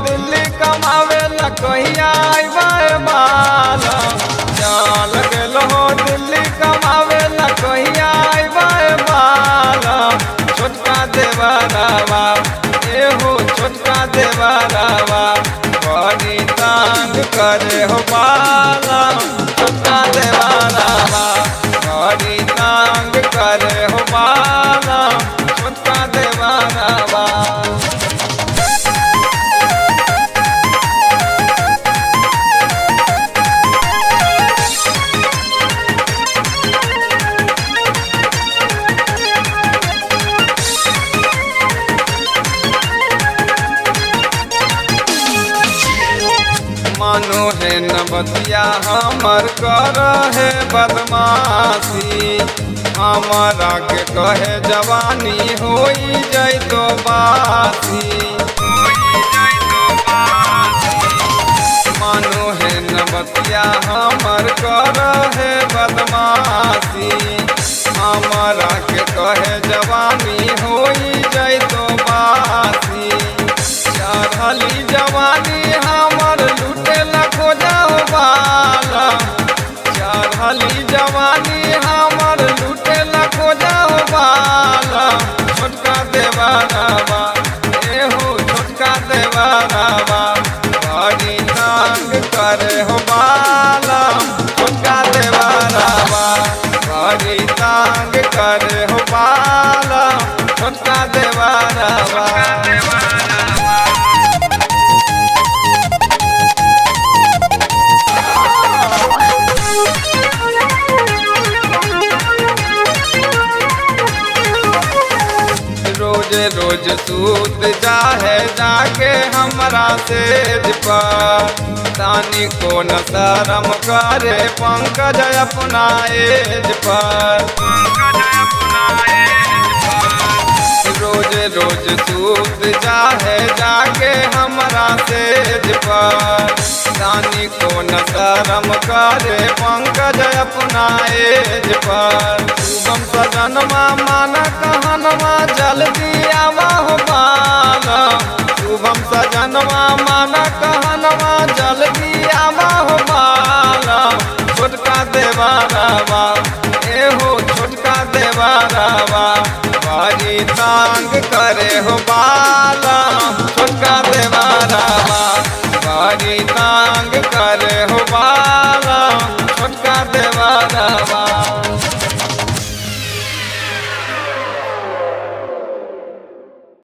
दिल्ली कमावे ला कहिया आइबे बाला। चल गेल हो दिल्ली कमावे ला कहिया आइबे बाला। छोटका देवरवा ए हो छोटका देवरवा बड़ी तंग करे हो बाला। छोटका देवरवा बड़ी तंग करे हो बाला। छोटका देवरवा मानो है न बतिया हमर कर है बदमाशी। हमारा के कहे जवानी होई जाए तो बासी। मानो है न बतिया हमर कर है बदमाशी। हमारा के कहे जवानी होई जाए तो बासी। चढ़ली जवानी हमर लूटे ला खोजा हो बाला। चढ़ली जवानी हमर लूटे ला खोजा हो बाला। छोटका देवरवा ए हो छोटका देवरवा बड़ी तंग करे हो बाला। छोटका देवरवा बड़ी तंग करे हो बाला। छोटका देवरवा रोज रोज सूत जाहे जाके हमरा सेज पर। तानी को न शरम करे पंकज अपना एज पर। रोज रोज सूत जाहे जाके हमरा सेज पर। तानी को न शरम करे पंकज अपना एज पर। शुभम सजनवा माना कहनवा जल्दी आवा हो बाला। शुभम सजनवा माना कहनवा जल्दी आवा हो बाला। छोटका देवरवा ए हो छोटका देवरवा बड़ी तंग करे हो बाला। छोटका देवरवा बड़ी तंग करे हो बाला। छोटका देवरवा